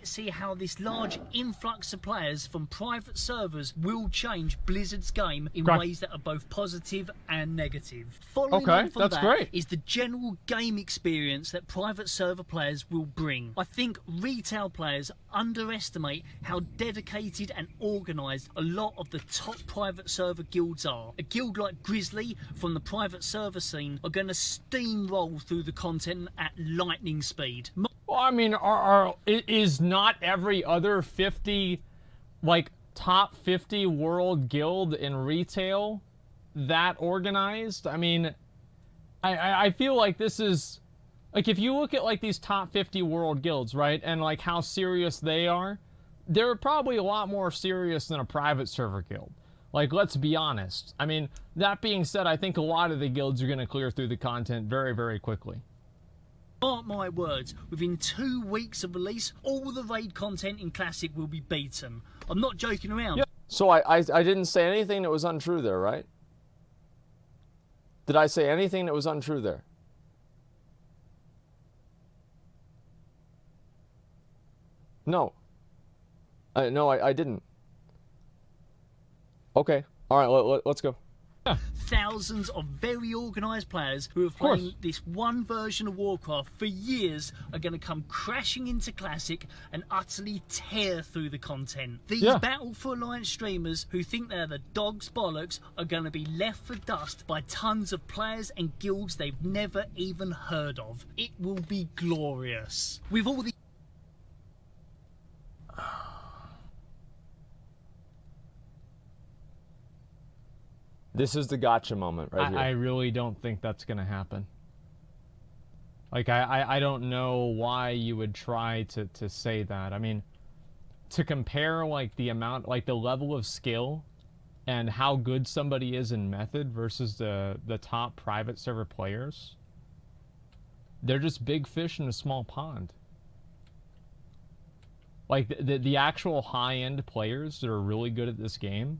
let's see how this large influx of players from private servers will change Blizzard's game in ways that are both positive and negative. Following on from that is the general game experience that private server players will bring. I think retail players underestimate how dedicated and organised a lot of the top private server guilds are. A guild like Grizzly from the private server scene are going to steamroll through the content at lightning speed. Well, I mean, is not every other 50, like, top 50 world guild in retail that organized? I mean, I feel like this is, like, if you look at, like, these top 50 world guilds, right, and, like, how serious they are, they're probably a lot more serious than a private server guild. Like, let's be honest. I mean, that being said, I think a lot of the guilds are going to clear through the content very, very quickly. Mark my words, within 2 weeks of release, all the raid content in Classic will be beaten. I'm not joking around. Yeah. So I didn't say anything that was untrue there, right? Did I say anything that was untrue there? No. No, I didn't. Okay. All right, let's go. Thousands of very organised players who have played this one version of Warcraft for years are going to come crashing into Classic and utterly tear through the content. These Battle for Alliance streamers who think they're the dog's bollocks are going to be left for dust by tons of players and guilds they've never even heard of. It will be glorious. With all the This is the gotcha moment right here. I really don't think that's going to happen. Like, I don't know why you would try to say that. I mean, to compare, like, the amount, like, the level of skill and how good somebody is in Method versus the top private server players, they're just big fish in a small pond. Like, the actual high-end players that are really good at this game,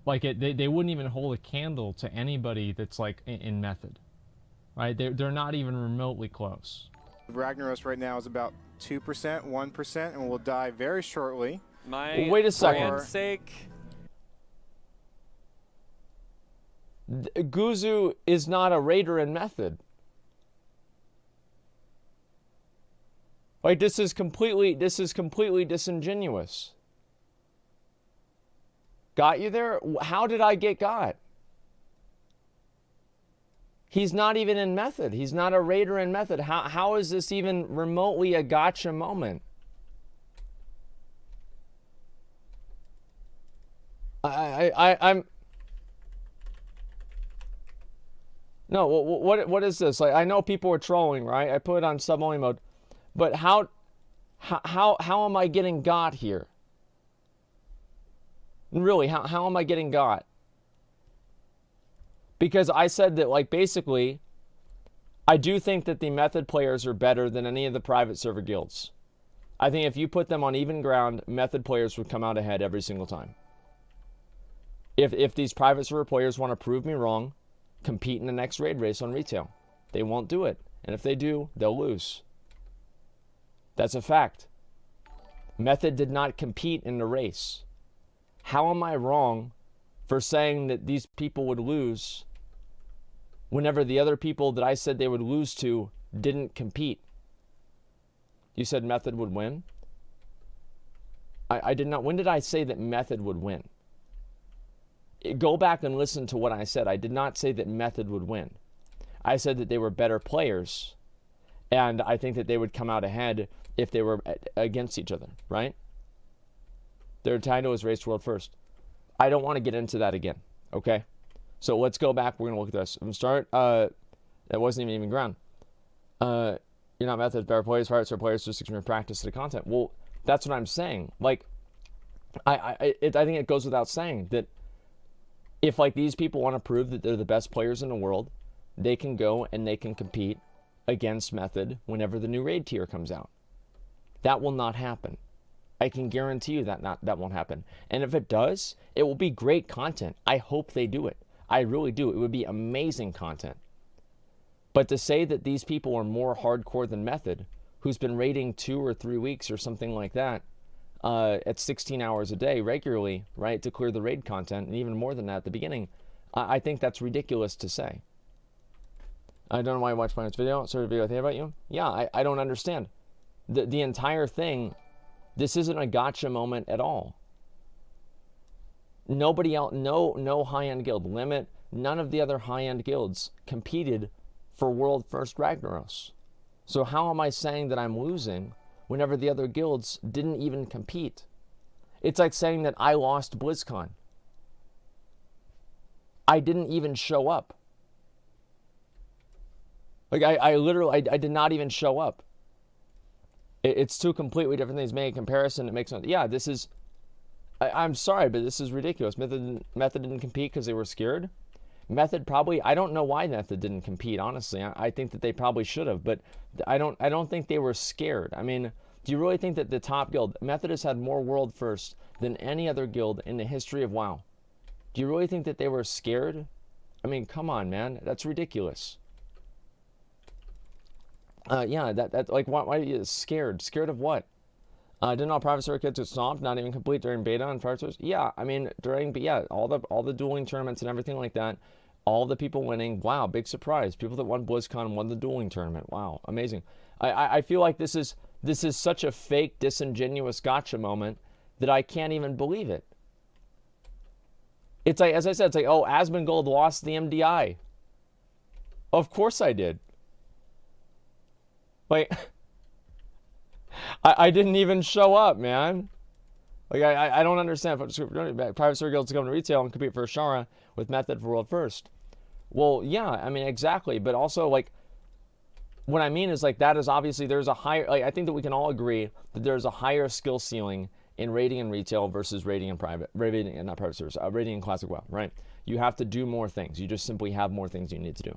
like, they wouldn't even hold a candle to anybody that's, like, in Method. Right? They're not even remotely close. Ragnaros right now is about 2%, 1%, and will die very shortly. Wait a second. Sake. Guzu is not a raider in Method. Like, this is completely disingenuous. Got you there? How did I get got? He's not even in Method. He's not a raider in Method. How is this even remotely a gotcha moment? I'm... No, what is this? Like, I know people are trolling, right? I put it on sub-only mode. But how am I getting got here? Really, how am I getting got? Because I said that, like, basically, I do think that the Method players are better than any of the private server guilds. I think if you put them on even ground, Method players would come out ahead every single time. If these private server players want to prove me wrong, compete in the next raid race on retail. They won't do it. And if they do, they'll lose. That's a fact. Method did not compete in the race. How am I wrong for saying that these people would lose whenever the other people that I said they would lose to didn't compete? You said Method would win? I did not. When did I say that Method would win? Go back and listen to what I said. I did not say that Method would win. I said that they were better players, and I think that they would come out ahead if they were against each other, right? Their title is Race World First. I don't want to get into that again, okay? So let's go back. We're going to look at this. I'm start. That wasn't even ground. You're not Methods, better players, pirates, or players, just extreme practice to the content. Well, that's what I'm saying. Like, I think it goes without saying that if, like, these people want to prove that they're the best players in the world, they can go and they can compete against Method whenever the new raid tier comes out. That will not happen. I can guarantee you that won't happen. And if it does, it will be great content. I hope they do it. I really do. It would be amazing content. But to say that these people are more hardcore than Method, who's been raiding 2 or 3 weeks or something like that at 16 hours a day regularly, right, to clear the raid content, and even more than that at the beginning, I think that's ridiculous to say. I don't know why you watched my next video. Sort of video I think about you. Yeah, I don't understand. The entire thing, this isn't a gotcha moment at all. Nobody else, no high-end guild. Limit, none of the other high-end guilds competed for World First Ragnaros. So how am I saying that I'm losing whenever the other guilds didn't even compete? It's like saying that I lost BlizzCon. I didn't even show up. Like, I literally did not even show up. It's two completely different things. Make a comparison, it makes no, yeah, this is, I'm sorry, but this is ridiculous. Method didn't compete because they were scared. Method probably, I don't know why Method didn't compete, honestly. I think that they probably should have, but I don't think they were scared. I mean, do you really think that the top guild, Method has had more world first than any other guild in the history of WoW? Do you really think that they were scared? I mean, come on, man. That's ridiculous. Yeah, that like, why are you scared? Scared of what? Didn't all private server kids get stomped, not even complete during beta on private servers? Yeah, I mean, all the dueling tournaments and everything like that, all the people winning, wow, big surprise. People that won BlizzCon won the dueling tournament. Wow, amazing. I feel like this is such a fake, disingenuous gotcha moment that I can't even believe it. It's like, as I said, it's like, oh, Asmongold lost the MDI. Of course I did. Like, I didn't even show up, man. Like, I don't understand. Private server guilds come to retail and compete for a Shara with Method for World First. Well, yeah, I mean, exactly. But also, like, what I mean is, like, that is obviously, there's a higher, like, I think that we can all agree that there's a higher skill ceiling in raiding and retail versus raiding and private, raiding and not private servers, raiding and classic WoW, right? You have to do more things. You just simply have more things you need to do.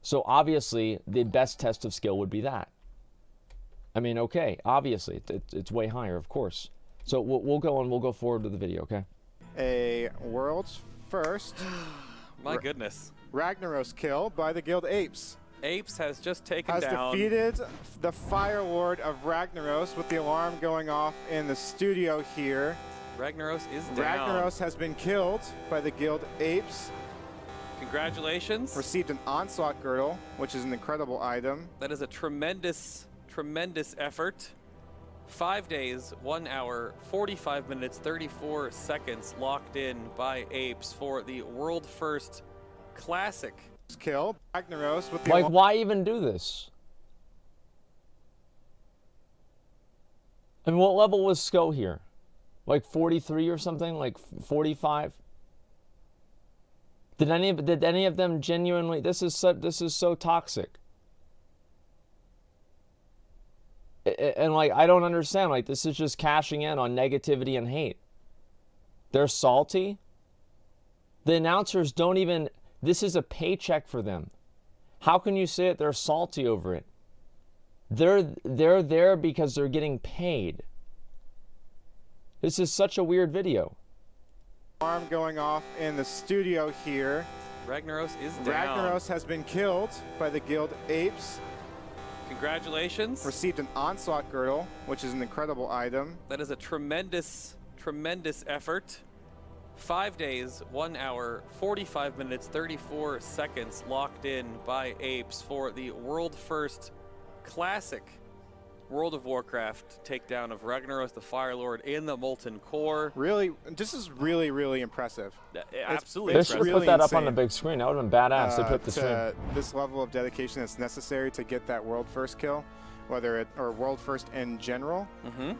So obviously, the best test of skill would be that. I mean, okay, obviously, it's way higher, of course. So we'll go forward with the video, okay? A world's first. My goodness. Ragnaros kill by the guild Apes. Apes has just taken has down. Defeated the Fire Lord of Ragnaros with the alarm going off in the studio here. Ragnaros is down. Ragnaros has been killed by the guild Apes. Congratulations. Received an Onslaught Girdle, which is an incredible item. That is a tremendous effort. 5 days, 1 hour, 45 minutes, 34 seconds locked in by Apes for the world first classic kill. Ragnaros with the like, why even do this? And what level was Sko here? Like 43 or something? Like 45? Did any of them genuinely? This is so toxic. And like, I don't understand. Like, this is just cashing in on negativity and hate. They're salty. The announcers don't even. This is a paycheck for them. How can you say that they're salty over it? They're there because they're getting paid. This is such a weird video. Alarm going off in the studio here. Ragnaros is down. Ragnaros has been killed by the guild Apes. Congratulations. Received an Onslaught Girdle, which is an incredible item. That is a tremendous effort. 5 days, 1 hour, 45 minutes, 34 seconds locked in by Apes for the world first classic World of Warcraft takedown of Ragnaros the Fire Lord in the Molten Core. Really, this is really impressive. Absolutely. They should have put that up on the big screen. That would have been badass. They put the screen. This level of dedication that's necessary to get that world first kill, whether it or world first in general. Mm-hmm.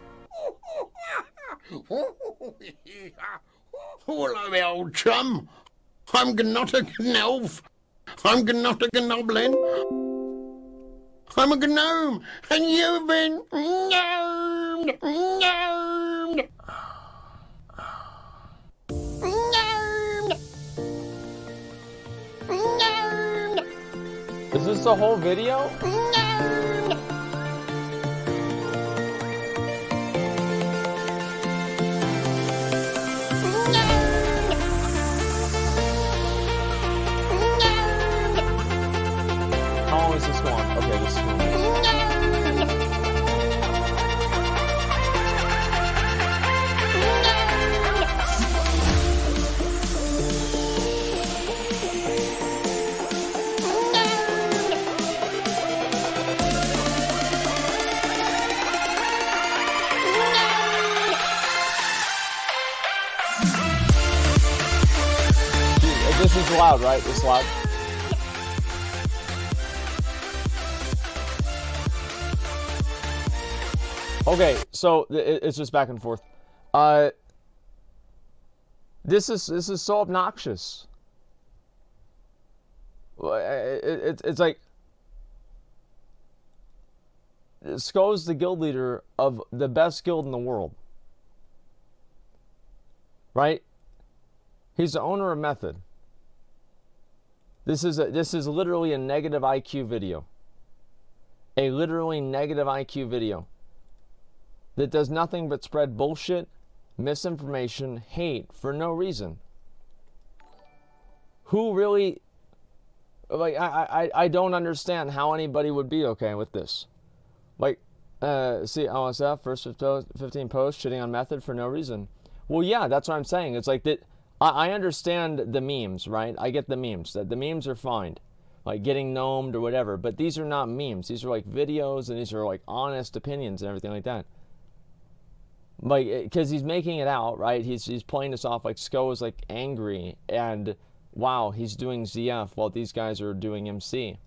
Hello, my old chum. I'm not a gnolf. I'm not a gnoblin. I'm a gnome, and you've been gnomed. Gnomed. Gnomed. Gnomed. Is this the whole video? Gnomed. How long is this one? Okay, this is one. This is loud, right? This is loud. Okay, so it's just back and forth. This is so obnoxious. It's like Sko's the guild leader of the best guild in the world, right? He's the owner of Method. This is literally a negative IQ video. A literally negative IQ video that does nothing but spread bullshit, misinformation, hate for no reason. Who really, like, I don't understand how anybody would be okay with this. Like, see, OSF, first 15 posts, shitting on Method for no reason. Well, yeah, that's what I'm saying. It's like that. I understand the memes, right? I get the memes. That the memes are fine, like getting gnomed or whatever. But these are not memes. These are like videos, and these are like honest opinions and everything like that. Like, because he's making it out, right? He's playing this off like Sko is like angry, and wow, he's doing ZF while these guys are doing MC.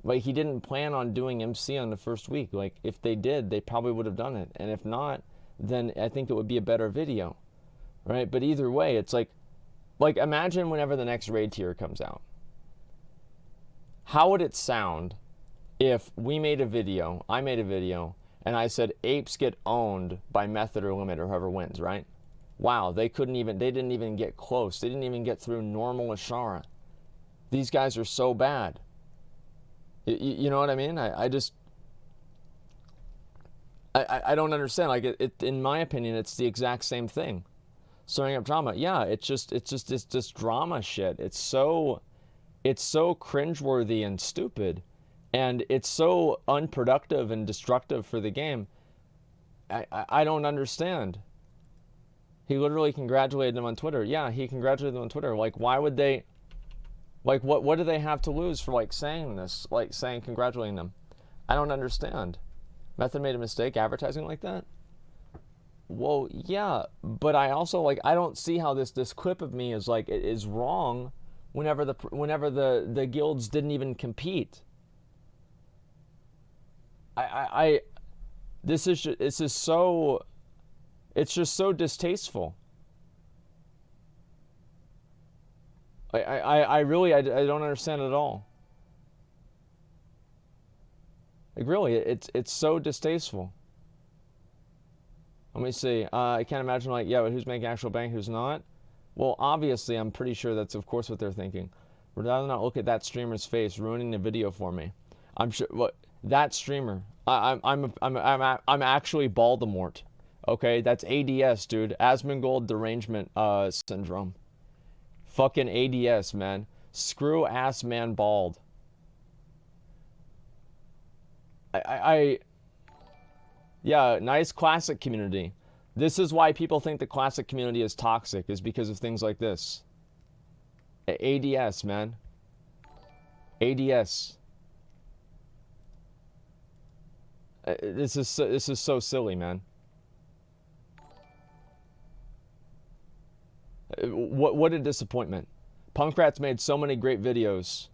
Like, he didn't plan on doing MC on the first week. Like, if they did, they probably would have done it. And if not, then I think it would be a better video. Right? But either way, it's like imagine whenever the next raid tier comes out. How would it sound if we made a video, I made a video, and I said apes get owned by Method or Limit or whoever wins, right? Wow, they didn't even get close. They didn't even get through normal Ashara. These guys are so bad. You know what I mean? I don't understand. Like, in my opinion, it's the exact same thing. Stirring up drama. Yeah, it's just this drama shit. It's so cringeworthy and stupid, and it's so unproductive and destructive for the game. I don't understand. He literally congratulated them on Twitter. Yeah, he congratulated them on Twitter. Like, why would they? Like, what do they have to lose for like saying this? Like saying congratulating them? I don't understand. Method made a mistake advertising like that. Well, yeah, but I also I don't see how this clip of me is wrong whenever the guilds didn't even compete. This is so, it's just so distasteful. I really don't understand it at all. Like, really, it's so distasteful. Let me see. I can't imagine, like, yeah, but who's making actual bank, who's not? Well, obviously, I'm pretty sure that's, of course, what they're thinking. Rather not look at that streamer's face ruining the video for me. I'm sure. What that streamer? I'm actually Voldemort. Okay, that's ADS, dude. Asmongold derangement syndrome. Fucking ADS, man. Screw ass man bald. Yeah, nice classic community. This is why people think the classic community is toxic, is because of things like this. ADS, man. ADS. This is so silly, man. What a disappointment. Punkrat's made so many great videos,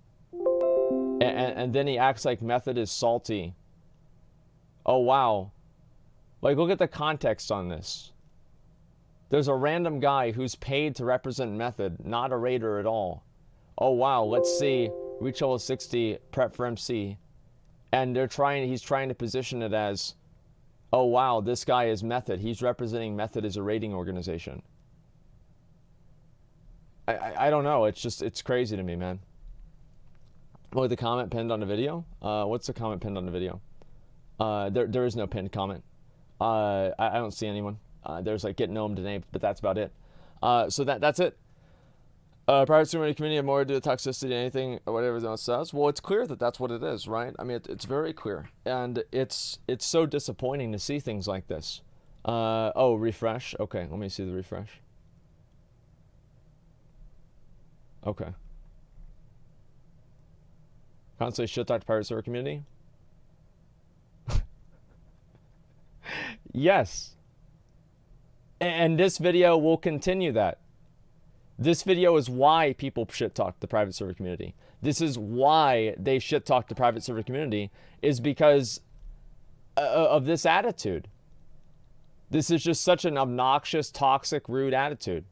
and then he acts like Method is salty. Oh, wow. Like, look at the context on this. There's a random guy who's paid to represent Method, not a raider at all. Oh, wow, let's see. Reach level 60, prep for MC. And he's trying to position it as, oh, wow, this guy is Method. He's representing Method as a raiding organization. I don't know. It's crazy to me, man. Oh, the comment pinned on the video? What's the comment pinned on the video? There is no pinned comment. I don't see anyone. There's like get gnomed and ape, but that's about it. So that's it. Private streamer community have more to do with toxicity, anything or whatever else says. Well, it's clear that that's what it is, right? I mean, it's very clear, and it's so disappointing to see things like this. Oh, refresh. Okay, let me see the refresh. Okay. Constantly shit talk to pirate server community. Yes. And this video will continue that. This video is why people shit talk the private server community. This is why they shit talk the private server community, is because of this attitude. This is just such an obnoxious, toxic, rude attitude.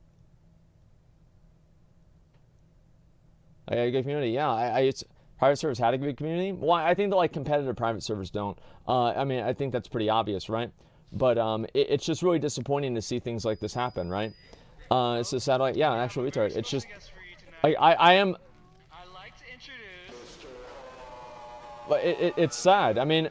A good community, yeah. It's private servers had a good community. Well, I think that like competitive private servers don't. I mean, I think that's pretty obvious, right? But it's just really disappointing to see things like this happen, right? It's a satellite, yeah, an actual retard. It's just, I am. But it's sad. I mean,